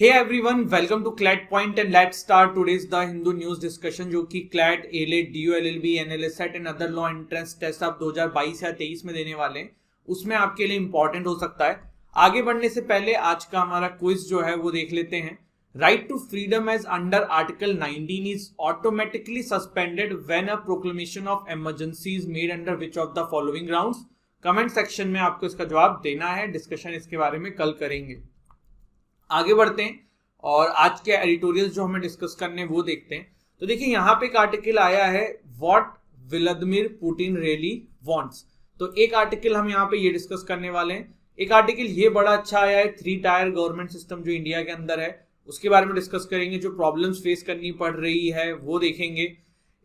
Hey everyone, welcome to CLAT Point and let's start today's The Hindu News discussion जो कि CLAT, ALET, DU, LLB, NLSET and other law entrance test आप 2022 या 23 में देने वाले हैं, उसमें आपके लिए इंपॉर्टेंट हो सकता है। आगे बढ़ने से पहले आज का हमारा क्विज जो है वो देख लेते हैं। Right to freedom as under article 19 is automatically suspended when a proclamation of emergency is made under which of the following grounds. Comment section में आपको इसका जवाब देना है। डिस्कशन इसके बारे में कल करेंगे। आगे बढ़ते हैं और आज के एडिटोरियल्स जो हमें डिस्कस करने वो देखते हैं। तो देखिए यहाँ पे एक आर्टिकल आया है what Vladimir Putin really wants. तो एक आर्टिकल हम यहाँ पे ये डिस्कस करने वाले हैं। एक आर्टिकल ये बड़ा अच्छा आया है 3 टायर गवर्नमेंट सिस्टम जो इंडिया के अंदर है उसके बारे में डिस्कस करेंगे। जो प्रॉब्लम्स फेस करनी पड़ रही है वो देखेंगे।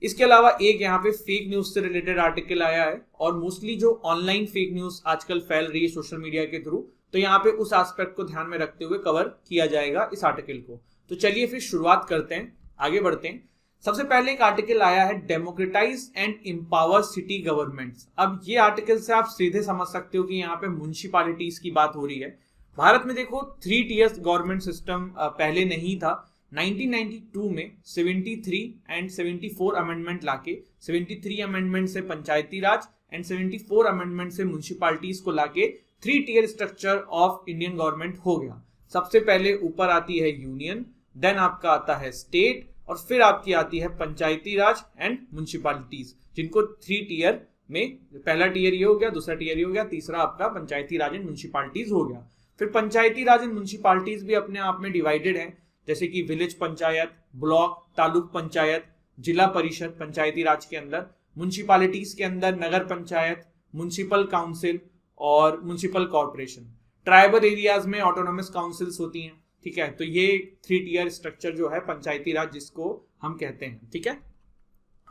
इसके अलावा एक यहाँ पे फेक न्यूज से रिलेटेड आर्टिकल आया है और मोस्टली जो ऑनलाइन फेक न्यूज आजकल फैल रही है सोशल मीडिया के थ्रू, तो यहाँ पे उस एस्पेक्ट को ध्यान में रखते हुए कवर किया जाएगा इस आर्टिकल को। तो चलिए फिर शुरुआत करते हैं, आगे बढ़ते हैं। सबसे पहले एक आर्टिकल आया है democratise and empower city governments. अब ये आर्टिकल से आप सीधे समझ सकते हो कि यहाँ पे म्युनिसिपैलिटीज की बात हो रही है। भारत में देखो 3 टियर्स गवर्नमेंट सिस्टम पहले नहीं था। 1992 में 73 एंड 74 अमेंडमेंट लाके 73 अमेंडमेंट से पंचायती राज एंड 74 अमेंडमेंट से म्युनिसिपैलिटीज को लाके 3 tier structure of Indian government हो गया। सबसे पहले ऊपर आती है यूनियन, देन आपका आता है स्टेट और फिर आपकी आती है पंचायती राज एंड म्युनिसिपैलिटीज, जिनको 3 टियर में पहला टियर ये हो गया, दूसरा टियर ये हो गया, तीसरा आपका पंचायती राज एंड म्युनिसिपैलिटीज हो गया। फिर पंचायती राज एंड म्युनिसिपैलिटीज भी अपने आप में डिवाइडेड है, जैसे कि विलेज पंचायत, ब्लॉक, तालुक पंचायत, जिला परिषद पंचायती राज के अंदर, म्युनिसिपैलिटीज के अंदर नगर पंचायत, म्युनिसिपल काउंसिल और म्युनिसिपल कॉर्पोरेशन। ट्राइबल एरियाज में ऑटोनोमस काउंसिल्स होती हैं। ठीक है, तो ये 3 टियर स्ट्रक्चर जो है पंचायती राज जिसको हम कहते हैं। ठीक है,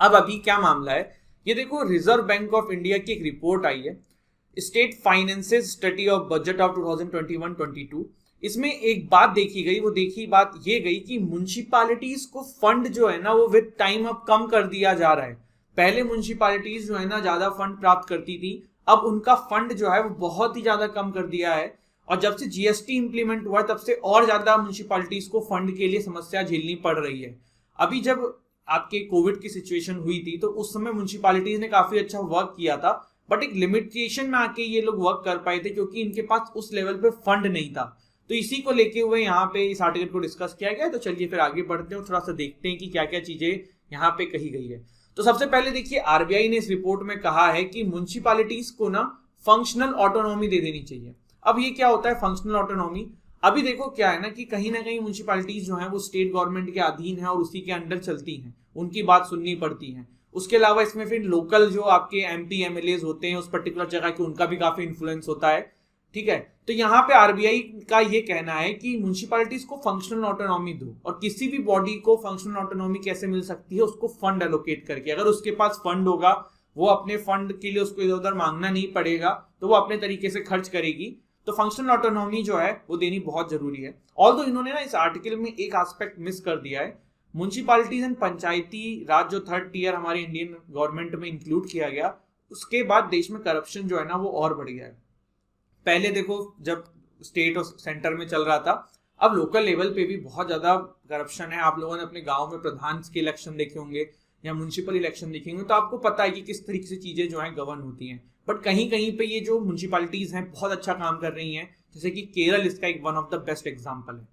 अब अभी क्या मामला है ये देखो। रिजर्व बैंक ऑफ इंडिया की एक रिपोर्ट आई है, state finances study of budget of 2021-22। इसमें एक बात देखी गई, वो देखी बात ये गई कि म्युनिसिपैलिटीज को फंड जो है ना वो विद टाइम अब कम कर दिया जा रहा है। पहले म्युनिसिपैलिटीज जो है ना ज्यादा फंड प्राप्त करती थी, अब उनका फंड जो है वो बहुत ही ज्यादा कम कर दिया है। और जब से जीएसटी इंप्लीमेंट हुआ तब से और ज्यादा म्युनिसिपैलिटीज को फंड के लिए समस्या झेलनी पड़ रही है। अभी जब आपके कोविड की सिचुएशन हुई थी तो उस समय म्युनिसिपैलिटीज ने काफी अच्छा वर्क किया था, बट एक लिमिटेशन में आके ये लोग वर्क कर पाए थे क्योंकि इनके पास उस लेवल पे फंड नहीं था। तो इसी को लेके हुए यहाँ पे इस आर्टिकल को डिस्कस किया गया। तो चलिए फिर आगे बढ़ते हैं और थोड़ा सा देखते हैं कि क्या क्या चीजें यहाँ पे कही गई है। तो सबसे पहले देखिए आरबीआई ने इस रिपोर्ट में कहा है कि म्युनिसिपैलिटीज को ना फंक्शनल ऑटोनॉमी दे देनी चाहिए। अब ये क्या होता है फंक्शनल ऑटोनॉमी? अभी देखो क्या है ना कि कहीं ना कहीं म्युनिसिपैलिटीज जो है वो स्टेट गवर्नमेंट के अधीन है और उसी के अंडर चलती हैं, उनकी बात सुननी पड़ती है। उसके अलावा इसमें फिर लोकल जो आपके एमपी एमएलए होते हैं उस पर्टिकुलर जगह के, उनका भी काफी इन्फ्लुएंस होता है। ठीक है, तो यहाँ पे आरबीआई का ये कहना है कि म्युनिसिपैलिटीज को फंक्शनल ऑटोनॉमी दो। और किसी भी बॉडी को फंक्शनल ऑटोनॉमी कैसे मिल सकती है? उसको फंड एलोकेट करके। अगर उसके पास फंड होगा, वो अपने फंड के लिए उसको इधर उधर मांगना नहीं पड़ेगा, तो वो अपने तरीके से खर्च करेगी। तो फंक्शनल ऑटोनॉमी जो है वो देनी बहुत जरूरी है। ऑल्दो इन्होंने ना इस आर्टिकल में एक एस्पेक्ट मिस कर दिया है। म्युनिसिपैलिटीज एंड पंचायती राज जो 3rd टियर हमारे इंडियन गवर्नमेंट में इंक्लूड किया गया, उसके बाद देश में करप्शन जो है ना वो और बढ़ गया है। पहले देखो जब स्टेट और सेंटर में चल रहा था, अब लोकल लेवल पे भी बहुत ज्यादा करप्शन है। आप लोगों ने अपने गांव में प्रधान के इलेक्शन देखे होंगे या म्युनिसिपल इलेक्शन देखे होंगे, तो आपको पता है कि किस तरीके से चीजें जो है गवर्न होती हैं। बट कहीं कहीं पे ये जो म्युनिसिपैलिटीज हैं बहुत अच्छा काम कर रही हैं, जैसे कि केरल इसका एक one of the best example है।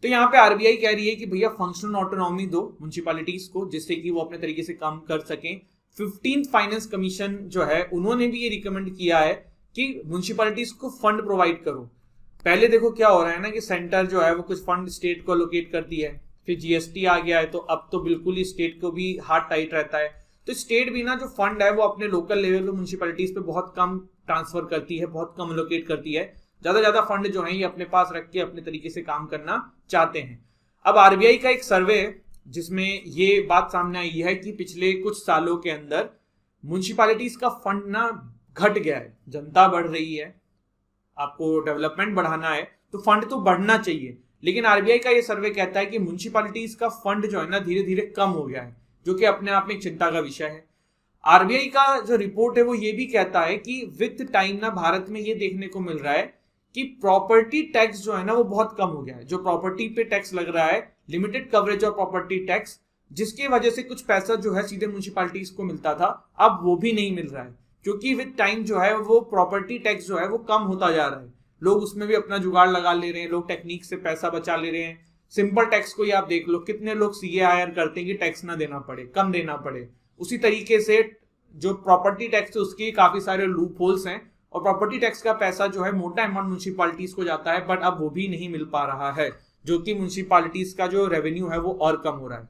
तो यहाँ पे आरबीआई कह रही है कि भैया फंक्शनल ऑटोनॉमी दो म्युनिसिपैलिटीज को, जिससे कि वो अपने तरीके से काम कर सकें। 15th फाइनेंस कमीशन जो है उन्होंने भी ये रिकमेंड किया है कि म्युनिसिपैलिटीज को फंड प्रोवाइड करो। पहले देखो क्या हो रहा है ना कि सेंटर जो है वो कुछ फंड स्टेट को एलोकेट करती है, फिर जीएसटी आ गया है तो अब तो बिल्कुल ही स्टेट को भी हाथ टाइट रहता है। तो स्टेट भी ना जो फंड है वो अपने लोकल लेवल पे म्युनिसिपैलिटीज पे बहुत कम ट्रांसफर करती है, बहुत कम एलोकेट करती है। ज्यादा फंड जो है ये अपने पास रख के अपने तरीके से काम करना चाहते हैं। अब आरबीआई का एक सर्वे है जिसमें ये बात सामने आई है कि पिछले कुछ सालों के अंदर म्युनिसिपैलिटीज का फंड ना घट गया है। जनता बढ़ रही है, आपको डेवलपमेंट बढ़ाना है तो फंड तो बढ़ना चाहिए, लेकिन आरबीआई का ये सर्वे कहता है कि म्युनिसिपैलिटीज का फंड जो है ना धीरे धीरे कम हो गया है, जो कि अपने आप में एक चिंता का विषय है। आरबीआई का जो रिपोर्ट है वो ये भी कहता है कि विद टाइम ना भारत में ये देखने को मिल रहा है कि प्रॉपर्टी टैक्स जो है ना वो बहुत कम हो गया है। जो प्रॉपर्टी पे टैक्स लग रहा है, लिमिटेड कवरेज और प्रॉपर्टी टैक्स, जिसकी वजह से कुछ पैसा जो है सीधे म्युनिसिपैलिटीज को मिलता था, अब वो भी नहीं मिल रहा है, क्योंकि विद टाइम जो है वो प्रॉपर्टी टैक्स जो है वो कम होता जा रहा है। लोग उसमें भी अपना जुगाड़ लगा ले रहे हैं, लोग टेक्निक से पैसा बचा ले रहे हैं। सिंपल टैक्स को ही आप देख लो, कितने लोग सीए हायर करते हैं कि टैक्स ना देना पड़े, कम देना पड़े। उसी तरीके से जो प्रॉपर्टी टैक्स है उसके काफी सारे लूप होल्स हैं, और प्रॉपर्टी टैक्स का पैसा जो है मोटा अमाउंट म्युनिसिपैलिटीज को जाता है, बट अब वो भी नहीं मिल पा रहा है, जो कि म्युनिसिपैलिटीज का जो रेवेन्यू है वो और कम हो रहा है।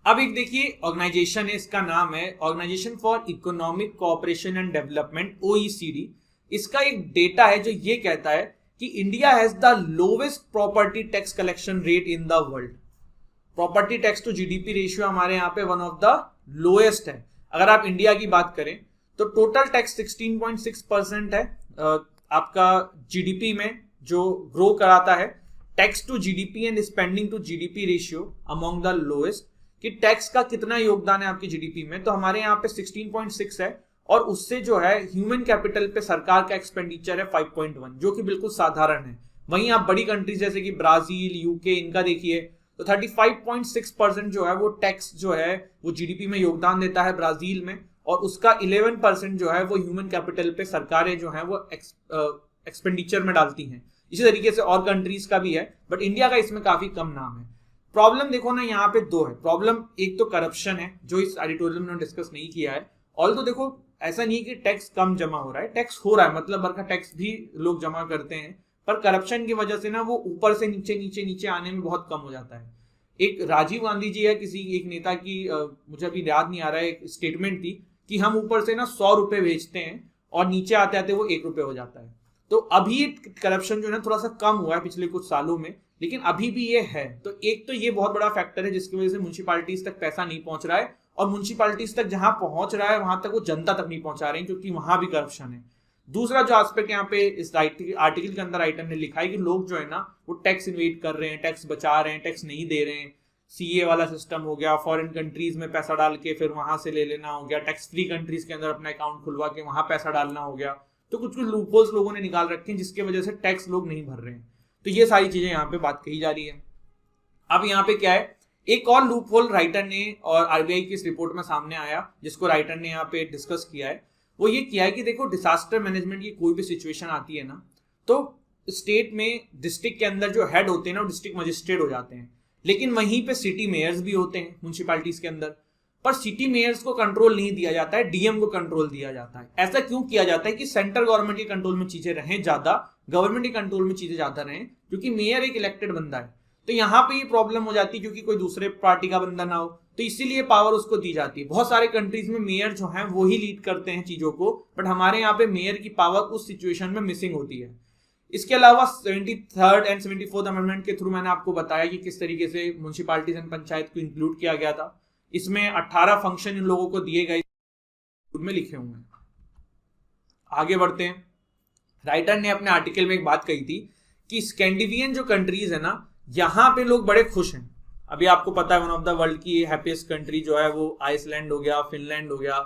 अब एक देखिए ऑर्गेनाइजेशन है, इसका नाम है organisation for economic cooperation and development, OECD। इसका एक डेटा है जो ये कहता है कि India has the lowest property tax collection rate in the world. Property tax to GDP ratio हमारे यहाँ पे वन ऑफ द लोएस्ट है। अगर आप इंडिया की बात करें तो टोटल टैक्स 16.6% है आपका जीडीपी में जो ग्रो कराता है। Tax to GDP and spending to GDP ratio among the lowest, कि टैक्स का कितना योगदान है आपकी जीडीपी में, तो हमारे यहाँ पे 16.6 है, और उससे जो है ह्यूमन कैपिटल पे सरकार का एक्सपेंडिचर है 5.1, जो कि बिल्कुल साधारण है। वहीं आप बड़ी कंट्रीज जैसे कि ब्राजील, यूके, इनका देखिए तो 35.6% जो है वो टैक्स जो है वो जीडीपी में योगदान देता है ब्राजील में, और उसका 11% जो है वो ह्यूमन कैपिटल पे सरकारें जो है वो एक्सपेंडिचर में डालती हैं। इसी तरीके से और कंट्रीज का भी है, बट इंडिया का इसमें काफी कम नाम है। प्रॉब्लम देखो ना यहाँ पे दो है प्रॉब्लम। एक तो करप्शन है, जो इस एडिटोरियल में डिस्कस नहीं किया है। ऑल तो देखो ऐसा नहीं है कि टैक्स कम जमा हो रहा है, टैक्स हो रहा है, मतलब भर का टैक्स भी लोग जमा करते हैं, पर करप्शन की वजह से ना वो ऊपर से नीचे नीचे नीचे आने में बहुत कम हो जाता है। एक राजीव गांधी जी है, किसी एक नेता की मुझे अभी याद नहीं आ रहा है, एक स्टेटमेंट थी कि हम ऊपर से ना 100 रुपए भेजते हैं और नीचे आते आते वो 1 रुपए हो जाता है। तो अभी करप्शन जो है ना थोड़ा सा कम हुआ है पिछले कुछ सालों में, लेकिन अभी भी ये है। तो एक तो ये बहुत बड़ा फैक्टर है जिसकी वजह से म्युनिसिपैलिटीज तक पैसा नहीं पहुंच रहा है, और म्युनिसिपैलिटीज तक जहां पहुंच रहा है वहां तक वो जनता तक नहीं पहुंचा रहे हैं, क्योंकि वहां भी करप्शन है। दूसरा जो एस्पेक्ट यहाँ पे इस आर्टिकल के अंदर राइटर ने लिखा है कि लोग जो है ना वो टैक्स इन्वेट कर रहे हैं, टैक्स बचा रहे हैं, टैक्स नहीं दे रहे हैं। सीए वाला सिस्टम हो गया, फॉरेन कंट्रीज में पैसा डाल के फिर वहां से ले लेना हो गया, टैक्स फ्री कंट्रीज के अंदर अपना अकाउंट खुलवा के वहां पैसा डालना हो गया। तो कुछ कुछ लूपहोल्स लोगों ने निकाल रखे हैं जिसकी वजह से टैक्स लोग नहीं भर रहे हैं। तो ये सारी चीजें यहाँ पे बात कही जा रही है। अब यहाँ पे क्या है, एक और लूपहोल राइटर ने और आरबीआई की इस रिपोर्ट में सामने आया, जिसको राइटर ने यहाँ पे डिस्कस किया है, वो ये किया है कि देखो डिजास्टर मैनेजमेंट की कोई भी सिचुएशन आती है ना, तो स्टेट में डिस्ट्रिक्ट के अंदर जो हेड होते हैं ना वो डिस्ट्रिक्ट मजिस्ट्रेट हो जाते हैं, लेकिन वहीं पे सिटी मेयर्स भी होते हैं म्युनिसिपैलिटीज के अंदर। पर सिटी मेयर्स को कंट्रोल नहीं दिया जाता है, डीएम को कंट्रोल दिया जाता है। ऐसा क्यों किया जाता है कि सेंट्रल गवर्नमेंट के कंट्रोल में चीजें रहें ज्यादा, गवर्नमेंट के कंट्रोल में चीजें ज्यादा रहें, क्योंकि मेयर एक इलेक्टेड बंदा है। तो यहाँ पे ये प्रॉब्लम हो जाती है क्योंकि कोई दूसरे पार्टी का बंदा ना हो, तो इसीलिए पावर उसको दी जाती है। बहुत सारे कंट्रीज में मेयर जो है वो ही लीड करते हैं चीजों को, बट हमारे यहाँ पे मेयर की पावर उस सिचुएशन में मिसिंग होती है। इसके अलावा 73rd एंड 74th अमेंडमेंट के थ्रू मैंने आपको बताया कि किस तरीके से म्युनिसिपैलिटीज एंड पंचायत को इंक्लूड किया गया था। इसमें 18 फंक्शन इन लोगों को दिए गए में लिखे हुए हैं। आगे बढ़ते हैं। राइटर ने अपने आर्टिकल में एक बात कही थी कि स्कैंडिनेवियन जो कंट्रीज है ना, यहाँ पे लोग बड़े खुश हैं। अभी आपको पता है वन ऑफ द वर्ल्ड की हैप्पीएस्ट कंट्री जो है वो आइसलैंड हो गया, फिनलैंड हो गया।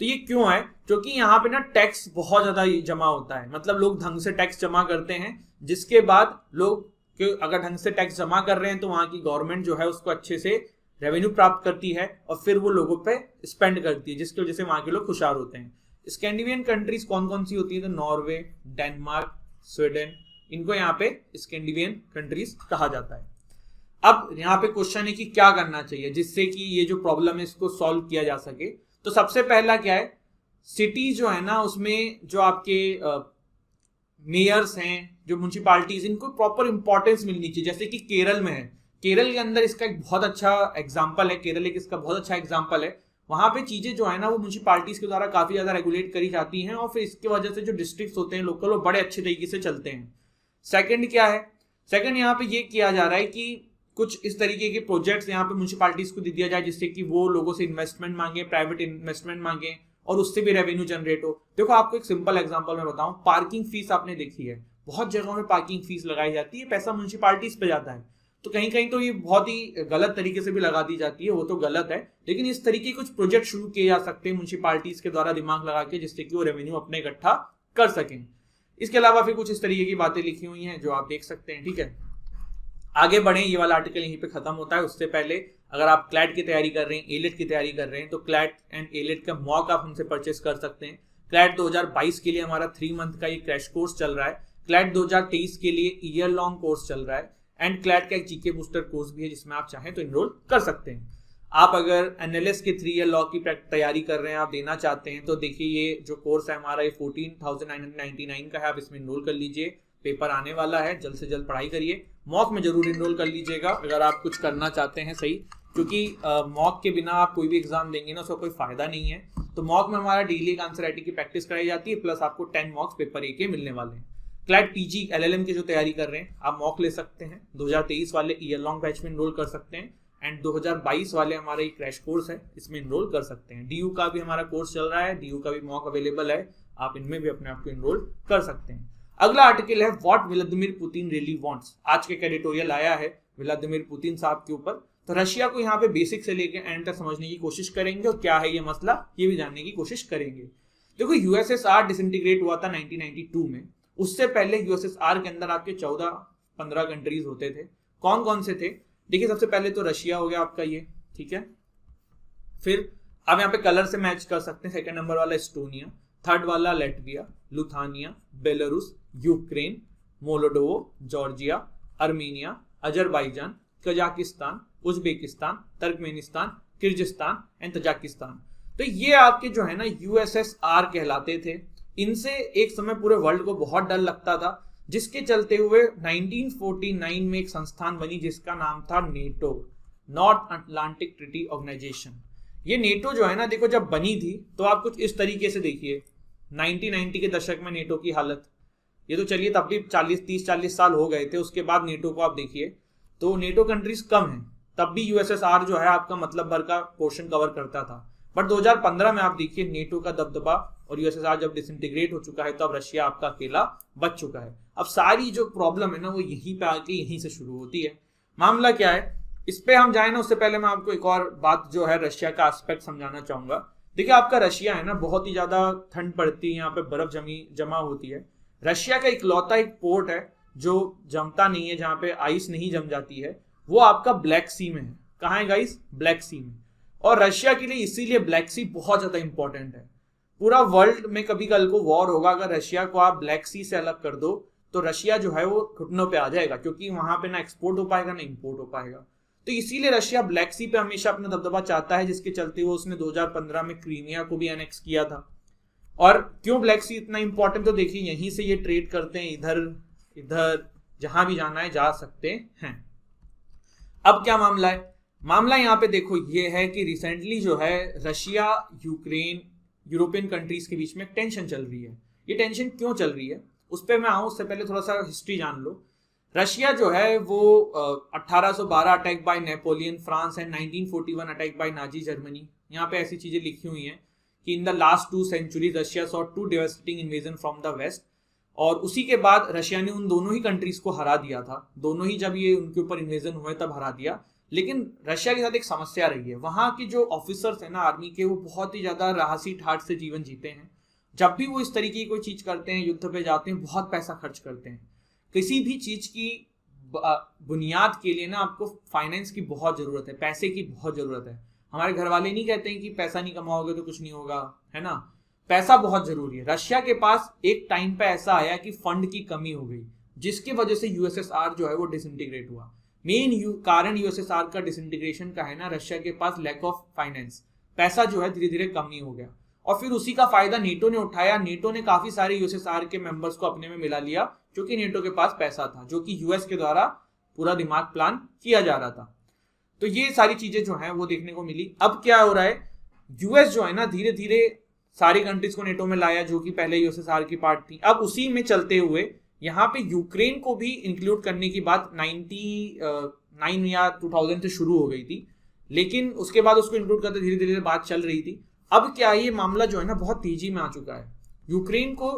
तो ये क्यों है? क्योंकि यहाँ पे ना टैक्स बहुत ज्यादा जमा होता है, मतलब लोग ढंग से टैक्स जमा करते हैं, जिसके बाद लोग अगर ढंग से टैक्स जमा कर रहे हैं तो वहां की गवर्नमेंट जो है उसको अच्छे से रेवेन्यू प्राप्त करती है और फिर वो लोगों पे स्पेंड करती है, जिसकी वजह से वहां के लोग खुशहाल होते हैं। स्कैंडिनेवियन कंट्रीज कौन कौन सी होती है? तो नॉर्वे, डेनमार्क, स्वीडन, इनको यहाँ पे स्कैंडिनेवियन कंट्रीज कहा जाता है। अब यहाँ पे क्वेश्चन है कि क्या करना चाहिए जिससे कि ये जो प्रॉब्लम है इसको सॉल्व किया जा सके। तो सबसे पहला क्या है, सिटी जो है ना उसमें जो आपके मेयर्स हैं, जो म्युनिसिपैलिटीज, इनको प्रॉपर इंपॉर्टेंस मिलनी चाहिए। जैसे कि केरल में है, केरल के अंदर इसका एक बहुत अच्छा एग्जाम्पल है, केरल एक इसका बहुत अच्छा एग्जाम्पल है। वहां पे चीजें जो है ना वो म्युनिसिपैलिटीज के द्वारा काफी ज्यादा रेगुलेट करी जाती हैं और फिर इसकी वजह से जो डिस्ट्रिक्ट होते हैं लोकल, वो बड़े अच्छे तरीके से चलते हैं। सेकंड क्या है, सेकंड यहाँ पे ये किया जा रहा है कि कुछ इस तरीके के प्रोजेक्ट्स यहाँ पे म्युनिसिपैलिटीज को दे दिया जाए जिससे कि वो लोगों से इन्वेस्टमेंट मांगे, प्राइवेट इन्वेस्टमेंट मांगे और उससे भी रेवेन्यू जनरेट हो। देखो आपको एक सिंपल एग्जांपल मैं बताऊं, पार्किंग फीस आपने देखी है, बहुत जगहों में पार्किंग फीस लगाई जाती है, पैसा म्युनिसिपैलिटीज पे जाता है। तो कहीं कहीं तो ये बहुत ही गलत तरीके से भी लगा दी जाती है, वो तो गलत है, लेकिन इस तरीके कुछ प्रोजेक्ट शुरू किए जा सकते हैं म्युनिसिपैलिटीज के द्वारा दिमाग लगा के, जिससे कि वो रेवेन्यू अपने इकट्ठा कर सकें। इसके अलावा फिर कुछ इस तरीके की बातें लिखी हुई हैं जो आप देख सकते हैं। ठीक है, आगे बढ़े, ये वाला आर्टिकल यहीं पे खत्म होता है। उससे पहले अगर आप क्लैट की तैयारी कर रहे हैं, एलेट की तैयारी कर रहे हैं, तो क्लैट एंड एलेट का मॉक आप हमसे परचेस कर सकते हैं। क्लैट 2022 के लिए हमारा 3 मंथ का ये क्रैश कोर्स चल रहा है। क्लैट 2023 के लिए ईयर लॉन्ग कोर्स चल रहा है एंड क्लैट का एक जीके बूस्टर कोर्स भी है जिसमें आप चाहें तो इनरोल कर सकते हैं। आप अगर एनएलएस के 3 ईयर लॉ की तैयारी कर रहे हैं, आप देना चाहते हैं, तो देखिए ये जो कोर्स है हमारा, ये 14,999 का है। आप इसमें इनरोल कर लीजिए, पेपर आने वाला है, जल्द से जल्द पढ़ाई करिए। मॉक में जरूर इनरोल कर लीजिएगा अगर आप कुछ करना चाहते हैं सही, क्योंकि मॉक के बिना आप कोई भी एग्जाम देंगे ना, उसका कोई फायदा नहीं है। तो मॉक में हमारा डेली आंसर राइटिंग की प्रैक्टिस कराई जाती है, प्लस आपको 10 मॉक्स पेपर ए के मिलने वाले हैं। क्लैट पीजी एलएलएम की जो तैयारी कर रहे हैं, आप मॉक ले सकते हैं। 2023 वाले ईयर लॉन्ग बैच में इनरोल कर सकते हैं एंड 2022 वाले हमारा ये क्रैश कोर्स है, इसमें इनरोल कर सकते हैं। डीयू का भी हमारा कोर्स चल रहा है, डीयू का भी मॉक अवेलेबल है, आप इनमें भी अपने आप को इनरोल कर सकते हैं। अगला आर्टिकल है what Vladimir Putin really wants. आज के एडिटोरियल आया है व्लादिमीर पुतिन साहब के ऊपर। तो रशिया को यहाँ पे बेसिक से लेकर एंड तक समझने की कोशिश करेंगे और क्या है ये मसला ये भी जानने की कोशिश करेंगे। देखो, यूएसएसआर डिसइंटीग्रेट हुआ था 1992 में। उससे पहले यूएसएसआर के अंदर आपके 14-15 कंट्रीज होते थे। कौन कौन से थे? देखिए, सबसे पहले तो रशिया हो गया आपका ये, ठीक है। फिर आप यहाँ पे कलर से मैच कर सकते हैं। सेकंड नंबर वाला एस्टोनिया, थर्ड वाला Latvia, Lithuania, Belarus, Ukraine, Moldova, Georgia, Armenia, Azerbaijan, Kazakhstan, Uzbekistan, Turkmenistan, Kyrgyzstan and Tajikistan. तो ये आपके जो है ना यूएसएसआर कहलाते थे। इनसे एक समय पूरे वर्ल्ड को बहुत डर लगता था, जिसके चलते हुए 1949 में एक संस्थान बनी जिसका नाम था NATO, North Atlantic Treaty Organisation. ये नेटो जो है ना, देखो जब बनी थी तो आप कुछ इस तरीके से देखिए, 1990 के दशक में नेटो की हालत, ये तो चलिए तब भी 30-40 साल हो गए थे। उसके बाद नेटो को आप देखिए तो नेटो कंट्रीज कम है, तब भी यूएसएसआर जो है आपका मतलब भर का पोर्शन कवर करता था। बट 2015 में आप देखिए नेटो का दबदबा और यूएसएसआर जब डिसइंटीग्रेट हो चुका है तो अब रशिया आपका अकेला बच चुका है। अब सारी जो प्रॉब्लम है ना वो यहीं पे आके यहीं से शुरू होती है। मामला क्या है, इस पे हम जाए ना उससे पहले मैं आपको एक और बात जो है रशिया का एस्पेक्ट समझाना चाहूंगा। देखिए, आपका रशिया है ना, बहुत ही ज्यादा ठंड पड़ती है, यहाँ पे बर्फ जमा होती है। रशिया का इकलौता एक पोर्ट है जो जमता नहीं है, जहाँ पे आइस नहीं जम जाती है, वो आपका ब्लैक सी में है। कहाँ है गाइस? ब्लैक सी में। और रशिया के लिए इसीलिए ब्लैक सी बहुत ज्यादा इंपॉर्टेंट है। पूरा वर्ल्ड में कभी कल को वॉर होगा, अगर रशिया को आप ब्लैक सी से अलग कर दो तो रशिया जो है वो घुटनों पे आ जाएगा, क्योंकि वहां पे ना एक्सपोर्ट हो पाएगा ना इंपोर्ट हो पाएगा। तो इसीलिए रशिया ब्लैक सी पे हमेशा अपना दबदबा चाहता है, जिसके चलते हुए उसने 2015 में क्रीमिया को भी एनेक्स किया था। और क्यों ब्लैक सी इतना इंपॉर्टेंट, तो देखिए यहीं से ये ट्रेड करते हैं, इधर इधर जहां भी जाना है जा सकते हैं। अब क्या मामला है? मामला यहाँ पे देखो ये है कि रिसेंटली जो है रशिया, यूक्रेन, यूरोपियन कंट्रीज के बीच में टेंशन चल रही है। ये टेंशन क्यों चल रही है उस पर मैं आऊं, उससे पहले थोड़ा सा हिस्ट्री जान लो। रशिया जो है वो 1812 attack by Napoleon France and 1941 attack by Nazi Germany. यहाँ पे ऐसी चीजें लिखी हुई हैं कि in the last 2 centuries Russia saw 2 devastating invasion from the west. और उसी के बाद रशिया ने उन दोनों ही कंट्रीज को हरा दिया था। दोनों ही जब ये उनके ऊपर इन्वेजन हुए तब हरा दिया। लेकिन रशिया के साथ एक समस्या रही है, वहां की जो ऑफिसर्स है ना आर्मी के, वो बहुत ही ज्यादा राहसी ठाठ से जीवन जीते हैं। जब भी वो इस तरीके की कोई चीज करते हैं, युद्ध पे जाते हैं, बहुत पैसा खर्च करते हैं। किसी भी चीज की बुनियाद के लिए ना आपको फाइनेंस की बहुत जरूरत है, पैसे की बहुत जरूरत है। हमारे घर वाले नहीं कहते हैं कि पैसा नहीं कमाओगे तो कुछ नहीं होगा, है ना। पैसा बहुत जरूरी है। रशिया के पास एक टाइम पे ऐसा आया कि फंड की कमी हो गई, जिसकी वजह से यूएसएसआर जो है वो डिसइंटीग्रेट हुआ। मेन कारण यूएसएसआर का डिसइंटीग्रेशन का है ना, रशिया के पास लैक ऑफ फाइनेंस, पैसा जो है धीरे धीरे कम ही हो गया। और फिर उसी का फायदा नेटो ने उठाया। नेटो ने काफी सारे यूएसएसआर के मेंबर्स को अपने में मिला लिया, क्योंकि नेटो के पास पैसा था, जो कि यूएस के द्वारा पूरा दिमाग प्लान किया जा रहा था। तो ये सारी चीजें जो है वो देखने को मिली। अब क्या हो रहा है, यूएस जो है ना धीरे धीरे सारी कंट्रीज को नेटो में लाया, जो कि पहले यूएसएसआर की पार्ट थी। अब उसी में चलते हुए यहाँ पे यूक्रेन को भी इंक्लूड करने की बात 99 या 2000 से शुरू हो गई थी, लेकिन उसके बाद उसको इंक्लूड करते धीरे धीरे बात चल रही थी। अब क्या ये मामला जो है ना बहुत तेजी में आ चुका है। यूक्रेन को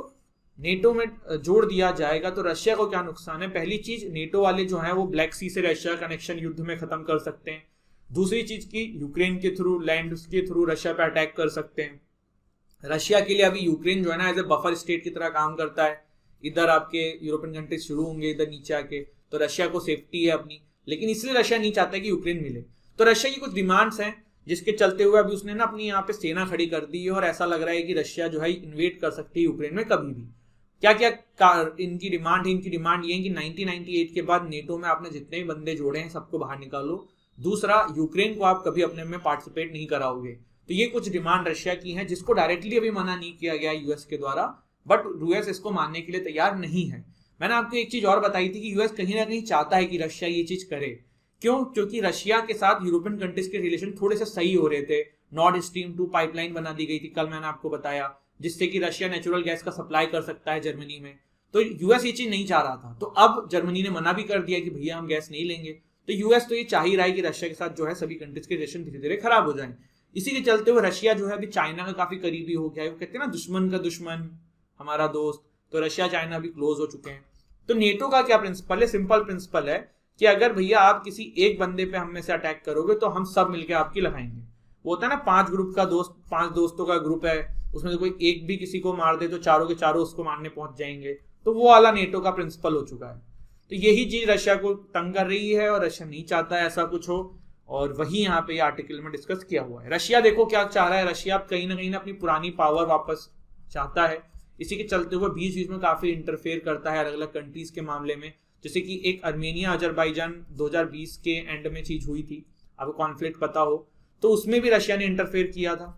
नेटो में जोड़ दिया जाएगा तो रशिया को क्या नुकसान है? पहली चीज, नेटो वाले जो है वो ब्लैक सी से रशिया कनेक्शन युद्ध में खत्म कर सकते हैं। दूसरी चीज की यूक्रेन के थ्रू, लैंड के थ्रू रशिया पे अटैक कर सकते हैं। रशिया के लिए अभी यूक्रेन जो है ना एज ए बफर स्टेट की तरह काम करता है, इधर आपके यूरोपियन कंट्रीज शुरू होंगे इधर नीचे आके, तो रशिया को सेफ्टी है अपनी, लेकिन इसलिए रशिया नहीं चाहता कि यूक्रेन मिले। तो रशिया की कुछ डिमांड्स हैं जिसके चलते हुए अभी उसने ना अपनी यहाँ पे सेना खड़ी कर दी है और ऐसा लग रहा है कि रशिया जो है इन्वेड कर सकती है यूक्रेन में कभी भी। क्या क्या इनकी डिमांड है? इनकी डिमांड ये है कि 1998 के बाद नेटो में आपने जितने भी बंदे जोड़े हैं सबको बाहर निकालो। दूसरा, यूक्रेन को आप कभी अपने में पार्टिसिपेट नहीं कराओगे। तो ये कुछ डिमांड रशिया की है जिसको डायरेक्टली अभी मना नहीं किया गया यूएस के द्वारा, बट यूएस इसको मानने के लिए तैयार नहीं है। मैंने आपको एक चीज और बताई थी कि यूएस कहीं ना कहीं चाहता है कि रशिया ये चीज करे। क्यों? क्योंकि रशिया के साथ यूरोपियन कंट्रीज के रिलेशन थोड़े से सही हो रहे थे। नॉर्थ स्ट्रीम 2 पाइपलाइन बना दी गई थी, कल मैंने आपको बताया, जिससे कि रशिया नेचुरल गैस का सप्लाई कर सकता है जर्मनी में। तो यूएस ये चीज नहीं चाह रहा था, तो अब जर्मनी ने मना भी कर दिया कि भैया हम गैस नहीं लेंगे। तो यूएस तो ये चाह ही रहा है कि रशिया के साथ जो है सभी कंट्रीज के रिलेशन धीरे धीरे खराब हो जाए। इसी के चलते हुए रशिया जो है अभी चाइना का काफी करीबी हो गया है। वो कहते हैं ना, दुश्मन का दुश्मन हमारा दोस्त। तो रशिया चाइना भी क्लोज हो चुके हैं। तो नेटो का क्या प्रिंसिपल है? सिंपल प्रिंसिपल है कि अगर भैया आप किसी एक बंदे पे हम में से अटैक करोगे तो हम सब मिलकर आपकी लगाएंगे। वो होता है ना 5 ग्रुप का दोस्त, 5 दोस्तों का ग्रुप है, उसमें से कोई एक भी किसी को मार दे तो चारों के चारों उसको मारने पहुंच जाएंगे। तो वो वाला नेटो का प्रिंसिपल हो चुका है। तो यही चीज रशिया को तंग कर रही है और रशिया नहीं चाहता है ऐसा कुछ हो, और वही यहाँ पे आर्टिकल में डिस्कस किया हुआ है। रशिया देखो क्या चाह रहा है, रशिया कहीं ना कहीं अपनी पुरानी पावर वापस चाहता है। इसी के चलते हुए बीच बीच में काफी इंटरफेयर करता है अलग अलग कंट्रीज के मामले में। जैसे कि एक अर्मेनिया अजरबैजान 2020 के एंड में चीज हुई थी, आपको कॉन्फ्लिक्ट पता हो, तो उसमें भी रशिया ने इंटरफेयर किया था।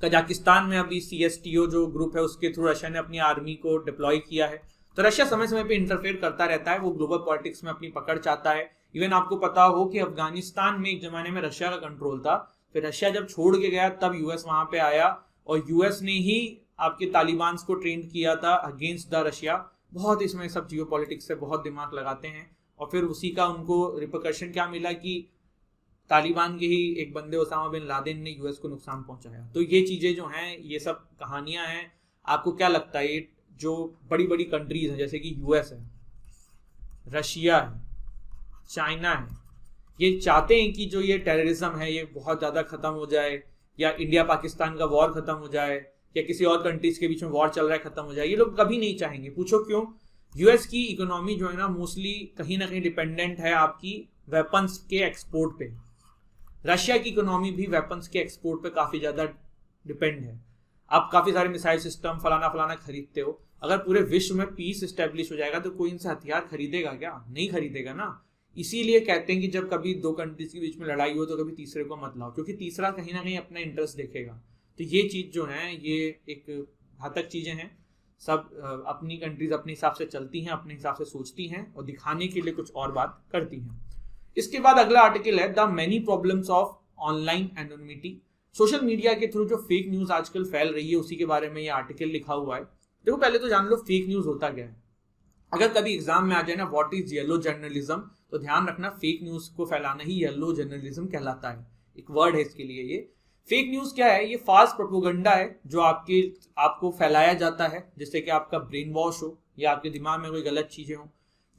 कजाकिस्तान में अभी CSTO जो ग्रुप है उसके थ्रू रशिया ने अपनी आर्मी को डिप्लॉय किया है। तो रशिया समय समय पे इंटरफेयर करता रहता है, वो ग्लोबल पॉलिटिक्स में अपनी पकड़ चाहता है। इवन आपको पता हो कि अफगानिस्तान में एक जमाने में रशिया का कंट्रोल था, फिर रशिया जब छोड़ के गया तब यूएस वहां पे आया और यूएस ने ही आपके तालिबान को ट्रेन किया था अगेंस्ट द रशिया। बहुत इसमें सब जियो पॉलिटिक्स से बहुत दिमाग लगाते हैं, और फिर उसी का उनको रिपरकशन क्या मिला कि तालिबान के ही एक बंदे ओसामा बिन लादेन ने यूएस को नुकसान पहुंचाया। तो ये चीजें जो हैं ये सब कहानियां हैं। आपको क्या लगता है, ये जो बड़ी बड़ी कंट्रीज हैं जैसे कि यूएस है, रशिया है, चाइना है, ये चाहते हैं कि जो ये टेररिज्म है ये बहुत ज्यादा खत्म हो जाए, या इंडिया पाकिस्तान का वॉर खत्म हो जाए, या किसी और कंट्रीज के बीच में वॉर चल रहा है खत्म हो जाए? ये लोग कभी नहीं चाहेंगे। पूछो क्यों? यूएस की इकोनॉमी जो है ना मोस्टली कहीं ना कहीं डिपेंडेंट है आपकी वेपन्स के एक्सपोर्ट पे। रशिया की इकोनॉमी भी वेपन्स के एक्सपोर्ट पे काफी ज्यादा डिपेंड है। आप काफी सारे मिसाइल सिस्टम फलाना फलाना खरीदते हो, अगर पूरे विश्व में पीस एस्टेब्लिश हो जाएगा तो कोई इनसे हथियार खरीदेगा क्या? नहीं खरीदेगा ना। इसीलिए कहते हैं कि जब कभी 2 कंट्रीज के बीच में लड़ाई हो तो कभी तीसरे को मत लाओ, क्योंकि तीसरा कहीं ना कहीं अपना इंटरेस्ट देखेगा। तो ये चीज जो है ये एक घातक चीजें हैं। सब अपनी कंट्रीज अपने हिसाब से चलती हैं, अपने हिसाब से सोचती हैं और दिखाने के लिए कुछ और बात करती हैं। इसके बाद अगला आर्टिकल है the many problems of online anonymity. Social media के थ्रू जो फेक न्यूज आजकल फैल रही है उसी के बारे में ये आर्टिकल लिखा हुआ है। देखो पहले तो जान लो फेक न्यूज होता क्या है। अगर कभी एग्जाम में आ जाए ना व्हाट इज येलो जर्नलिज्म, तो ध्यान रखना फेक न्यूज को फैलाना ही येलो जर्नलिज्म कहलाता है। एक वर्ड है इसके लिए। ये फेक न्यूज क्या है? ये फास्ट प्रोपोगंडा है जो आपको फैलाया जाता है जिससे कि आपका ब्रेन वॉश हो या आपके दिमाग में कोई गलत चीजें हो।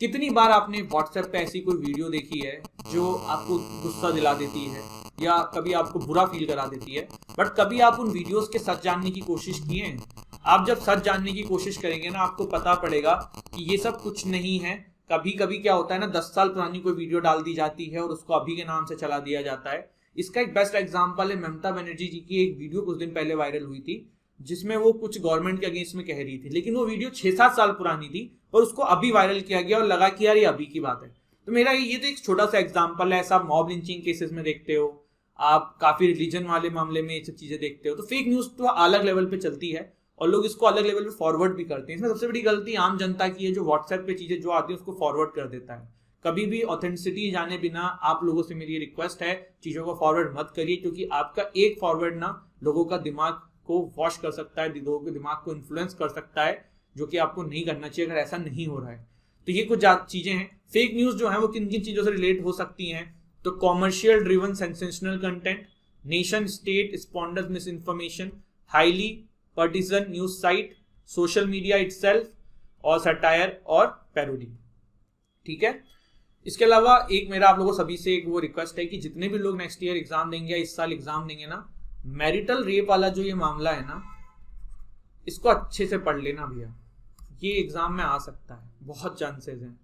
कितनी बार आपने व्हाट्सएप पे ऐसी कोई वीडियो देखी है जो आपको गुस्सा दिला देती है या कभी आपको बुरा फील करा देती है, बट कभी आप उन वीडियोस के सच जानने की कोशिश किए हैं? आप जब सच जानने की कोशिश करेंगे ना आपको पता पड़ेगा कि ये सब कुछ नहीं है। कभी कभी क्या होता है ना 10 साल पुरानी कोई वीडियो डाल दी जाती है और उसको अभी के नाम से चला दिया जाता है। इसका एक बेस्ट एग्जांपल है ममता बनर्जी जी की एक वीडियो कुछ दिन पहले वायरल हुई थी जिसमें वो कुछ गवर्नमेंट के अगेंस्ट में कह रही थी, लेकिन वो वीडियो 6-7 साल पुरानी थी और उसको अभी वायरल किया गया और लगा कि यार ये अभी की बात है। तो मेरा ये तो एक छोटा सा एग्जांपल है। ऐसा मॉब लिंचिंग केसेस में देखते हो, आप काफी रिलीजन वाले मामले में ये सब चीजें देखते हो। तो फेक न्यूज तो अलग लेवल पे चलती है और लोग इसको अलग लेवल पे फॉरवर्ड भी करते हैं। इसमें सबसे बड़ी गलती आम जनता की है जो व्हाट्सएप पे चीजें जो आती है उसको फॉरवर्ड कर देता है। कभी भी ऑथेंटिसिटी जाने बिना आप लोगों से मेरी रिक्वेस्ट है चीजों को फॉरवर्ड मत करिए, क्योंकि आपका एक फॉरवर्ड ना लोगों का दिमाग को वॉश कर सकता है, लोगों के दिमाग को इन्फ्लुएंस कर सकता है, जो कि आपको नहीं करना चाहिए अगर ऐसा नहीं हो रहा है। तो ये कुछ चीजें हैं। फेक न्यूज जो है वो किन किन चीजों से रिलेट हो सकती हैं? तो commercial driven sensational content, nation state sponsored misinformation, highly partisan news site, social media itself और सटायर और पैरोडी। ठीक है। इसके अलावा एक मेरा आप लोगों सभी से एक वो रिक्वेस्ट है कि जितने भी लोग नेक्स्ट ईयर एग्जाम देंगे या इस साल एग्जाम देंगे ना, मैरिटल रेप वाला जो ये मामला है ना इसको अच्छे से पढ़ लेना भैया। ये एग्जाम में आ सकता है, बहुत चांसेस हैं।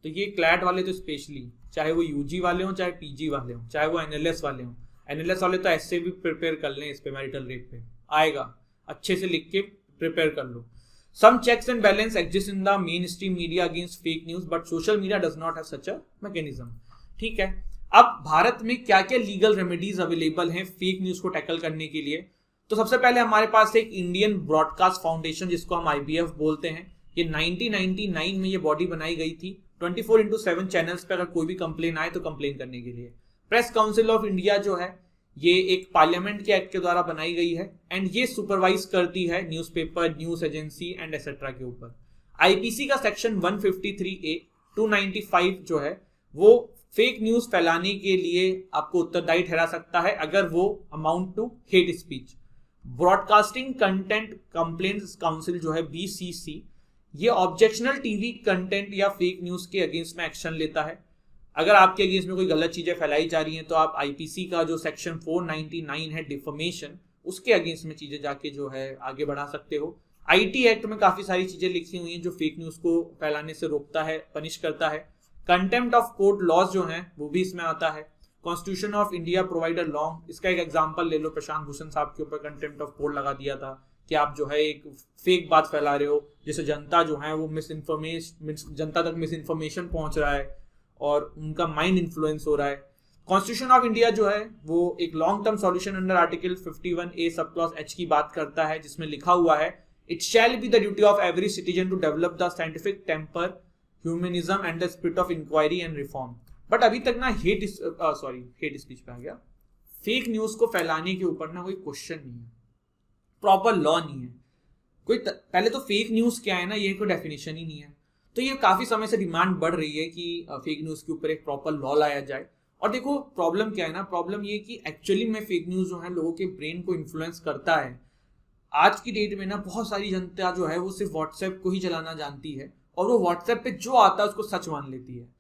तो ये क्लैट वाले तो स्पेशली, चाहे वो यूजी वाले हों चाहे पीजी वाले हों चाहे वो एनएलएस वाले हों, एनएलएस वाले तो ऐसे भी प्रिपेयर कर लें, इस पे मैरिटल रेट पे आएगा, अच्छे से लिख के प्रिपेयर कर लो। Some checks and balance exist in the mainstream media against fake news but social media does not have such a mechanism. ठीक है, अब भारत में क्या क्या लीगल रेमेडीज अवेलेबल हैं फेक न्यूज को टैकल करने के लिए। तो सबसे पहले हमारे पास एक इंडियन ब्रॉडकास्ट फाउंडेशन, जिसको हम आईबीएफ बोलते हैं, ये 1999 में ये बॉडी बनाई गई थी 24/7 चैनल्स पे अगर कोई भी कंप्लेन आए तो कंप्लेन करने के लिए। प्रेस काउंसिल ऑफ इंडिया जो है ये एक पार्लियामेंट के एक्ट के द्वारा बनाई गई है एंड ये सुपरवाइज करती है newspaper, news agency and etcetera के ऊपर। आईपीसी का सेक्शन 153A 295 जो है वो फेक न्यूज फैलाने के लिए आपको उत्तरदायी ठहरा सकता है अगर वो amount to hate speech. Broadcasting content complaints council जो है BCC, ये ऑब्जेक्शनल टीवी कंटेंट या फेक न्यूज के अगेंस्ट में एक्शन लेता है। अगर आपके अगेंस्ट में कोई गलत चीजें फैलाई जा रही हैं तो आप आईपीसी का जो सेक्शन 499 है डिफमेशन, उसके अगेंस्ट में चीजें जाके जो है आगे बढ़ा सकते हो। आईटी एक्ट में काफी सारी चीजें लिखी हुई हैं जो फेक न्यूज को फैलाने से रोकता है, पनिश करता है। कंटेम्प्ट ऑफ कोर्ट लॉज जो है वो भी इसमें आता है। Constitution of India provide a law, इसका एक एग्जांपल ले लो, प्रशांत भूषण साहब के ऊपर कंटेम्प्ट ऑफ कोर्ट लगा दिया था कि आप जो है एक फेक बात फैला रहे हो, जिससे जनता जो है वो जनता तक मिस इन्फॉर्मेशन पहुंच रहा है और उनका माइंड इन्फ्लुएंस हो रहा है। कॉन्स्टिट्यूशन ऑफ इंडिया जो है वो एक long term solution under article 51A sub clause H की बात करता है, जिसमें लिखा हुआ है it shall be the duty of every citizen to develop the scientific temper, humanism and the spirit of inquiry and reform. But अभी तक ना हेट स्पीच पे आ गया, फेक न्यूज को फैलाने के ऊपर ना कोई क्वेश्चन नहीं है, प्रॉपर लॉ नहीं है कोई। पहले तो फेक न्यूज क्या है ना, ये कोई डेफिनेशन ही नहीं है। तो ये काफी समय से डिमांड बढ़ रही है कि फेक न्यूज के ऊपर एक प्रॉपर लॉ लाया जाए। और देखो प्रॉब्लम क्या है ना, प्रॉब्लम ये कि एक्चुअली में फेक न्यूज जो है लोगों के ब्रेन को इन्फ्लुएंस करता है। आज की डेट में ना बहुत सारी जनता जो है वो सिर्फ व्हाट्सएप को ही चलाना जानती है और वो व्हाट्सएप पे जो आता है उसको सच मान लेती है।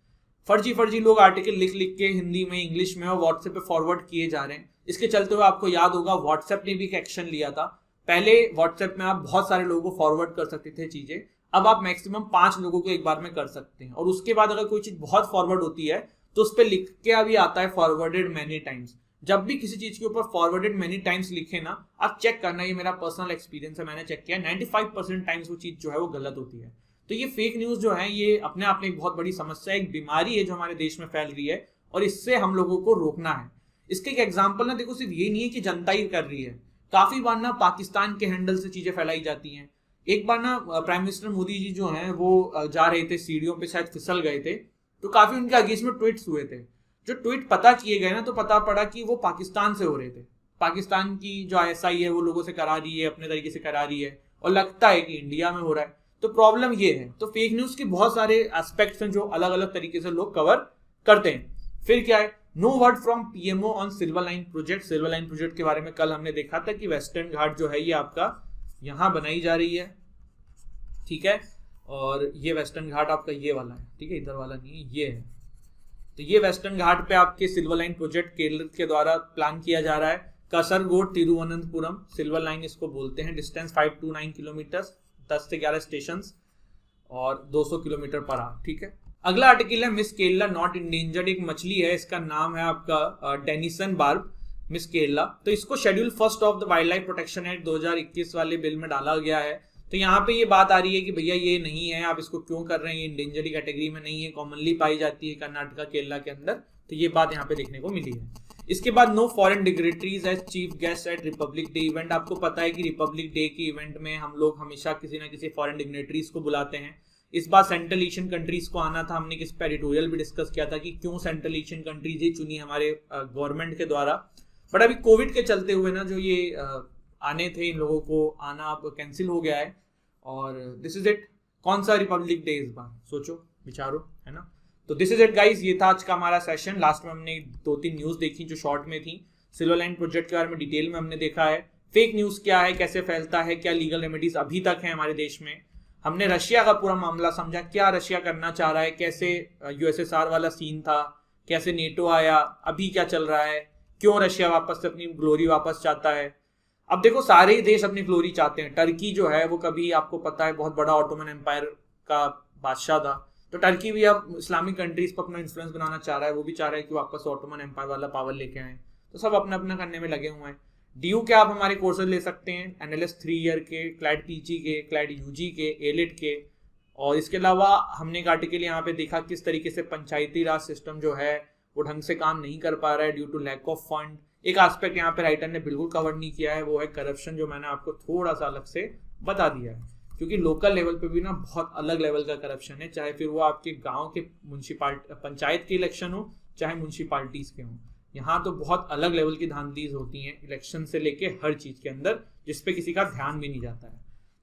फर्जी लोग आर्टिकल लिख लिख के हिंदी में, इंग्लिश में और व्हाट्सएप पे फॉरवर्ड किए जा रहे हैं। इसके चलते हुए आपको याद होगा व्हाट्सएप ने भी एक एक्शन लिया था। पहले व्हाट्सएप में आप बहुत सारे लोगों को फॉरवर्ड कर सकते थे चीजें, अब आप मैक्सिमम 5 लोगों को एक बार में कर सकते हैं। और उसके बाद अगर कोई चीज बहुत फॉरवर्ड होती है तो उस पर लिख के अभी आता है फॉरवर्डेड मैनी टाइम्स। जब भी किसी चीज के ऊपर फॉरवर्डेड मैनी टाइम्स लिखे ना, आप चेक करना, ये मेरा पर्सनल एक्सपीरियंस है, मैंने चेक किया 95% टाइम्स वो चीज जो है वो गलत होती है। तो ये फेक न्यूज जो है ये अपने आप में एक बहुत बड़ी समस्या, एक बीमारी है जो हमारे देश में फैल रही है और इससे हम लोगों को रोकना है। इसके एक एग्जाम्पल ना देखो, सिर्फ ये नहीं है कि जनता ही कर रही है, काफी बार ना पाकिस्तान के हैंडल से चीजें फैलाई जाती हैं। एक बार ना प्राइम मिनिस्टर मोदी जी जो हैं वो जा रहे थे सीढ़ियों पे, शायद फिसल गए थे, तो काफी उनके अगेंस्ट में ट्वीट्स हुए थे। जो ट्वीट पता किए गए ना तो पता पड़ा कि वो पाकिस्तान से हो रहे थे। पाकिस्तान की जो ISI है वो लोगों से करा रही है, अपने तरीके से करा रही है और लगता है कि इंडिया में हो रहा है। तो प्रॉब्लम ये है। तो फेक न्यूज के बहुत सारे एस्पेक्ट्स हैं जो अलग अलग तरीके से लोग कवर करते हैं। फिर क्या है, no word from PMO on silver line project. Silver line project के बारे में कल हमने देखा था कि वेस्टर्न घाट जो है ये आपका यहाँ बनाई जा रही है, ठीक है, और ये वेस्टर्न घाट आपका ये वाला है, ठीक है, इधर वाला नहीं है, ये है। तो ये वेस्टर्न घाट पे आपके सिल्वर लाइन प्रोजेक्ट केरल के द्वारा प्लान किया जा रहा है। कसरगोड तिरुवनंतपुरम सिल्वर लाइन इसको बोलते हैं। डिस्टेंस 529 किलोमीटर, 10 से 11 स्टेशन और 200 किलोमीटर पर आवर, ठीक है। अगला आर्टिकल है मिस केरला नॉट इंडेंजर्ड। एक मछली है, इसका नाम है आपका डेनिसन बार्ब मिस केरला। तो इसको schedule 1 of the wild life protection act 2021 वाले बिल में डाला गया है। तो यहाँ पे ये बात आ रही है कि भैया ये नहीं है, आप इसको क्यों कर रहे हैं, ये इंडेंजर्ड कैटेगरी में नहीं है, कॉमनली पाई जाती है कर्नाटका केरला के अंदर। तो ये बात यहाँ पे देखने को मिली है। इसके बाद no foreign dignitaries as chief guest at Republic Day event. आपको पता है कि रिपब्लिक डे के इवेंट में हम लोग हमेशा किसी ना किसी फॉरेन डिग्नेटरीज को बुलाते हैं। इस बार सेंट्रल एशियन कंट्रीज को आना था। हमने किस एडिटोरियल भी डिस्कस किया था कि क्यों सेंट्रल एशियन कंट्रीज ही चुनी हमारे गवर्नमेंट के द्वारा। बट अभी कोविड के चलते हुए ना जो ये आने थे, इन लोगों को आना अब कैंसिल हो गया है और दिस इज इट। कौन सा रिपब्लिक डे इस बार, सोचो विचारो, है ना। तो दिस इज इट गाइस, ये था आज का हमारा सेशन। लास्ट में हमने 2-3 न्यूज देखी जो शॉर्ट में थी। सिल्वर लाइन प्रोजेक्ट के बारे में डिटेल में हमने देखा है, फेक न्यूज क्या है, कैसे फैलता है, क्या लीगल रेमेडीज अभी तक है हमारे देश में। हमने रशिया का पूरा मामला समझा, क्या रशिया करना चाह रहा है, कैसे USSR वाला सीन था, कैसे नेटो आया, अभी क्या चल रहा है, क्यों रशिया वापस से अपनी ग्लोरी वापस चाहता है। अब देखो सारे ही देश अपनी ग्लोरी चाहते हैं। टर्की जो है वो कभी आपको पता है बहुत बड़ा ऑटोमन एम्पायर का बादशाह था, तो टर्की भी अब इस्लामिक कंट्रीज पर अपना इन्फ्लुएंस बनाना चाह रहा है, वो भी चाह रहा है कि वापस ऑटोमन एम्पायर वाला पावर लेके आए। तो सब अपना अपना करने में लगे हुए हैं। डीयू के आप हमारे कोर्सेज ले सकते हैं, एनएलएस 3 ईयर के, क्लैट पीजी के, क्लैट यूजी के, एलिट के। और इसके अलावा हमने एक आर्टिकल यहाँ पे देखा किस तरीके से पंचायती राज सिस्टम जो है वो ढंग से काम नहीं कर पा रहा है due to lack of fund. एक एस्पेक्ट यहाँ पे राइटर ने बिल्कुल कवर नहीं किया है, वो है करप्शन, जो मैंने आपको थोड़ा सा अलग से बता दिया है। क्योंकि लोकल लेवल पे भी ना बहुत अलग लेवल का करप्शन है, चाहे फिर वो आपके गांव के म्यूनसिपालिटी पंचायत के इलेक्शन हो, चाहे म्यूनसिपालिटीज के हों। यहाँ तो बहुत अलग लेवल की धांधलीज होती हैं इलेक्शन से लेके हर चीज के अंदर, जिसपे किसी का ध्यान भी नहीं जाता है।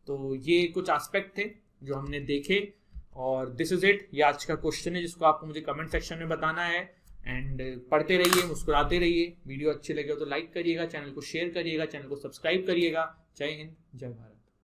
तो ये कुछ एस्पेक्ट थे जो हमने देखे, और दिस इज इट। ये आज का क्वेश्चन है जिसको आपको मुझे कमेंट सेक्शन में बताना है। एंड पढ़ते रहिए, मुस्कुराते रहिए। वीडियो अच्छे लगे हो तो लाइक करिएगा, चैनल को शेयर करिएगा, चैनल को सब्सक्राइब करिएगा। जय हिंद, जय भारत।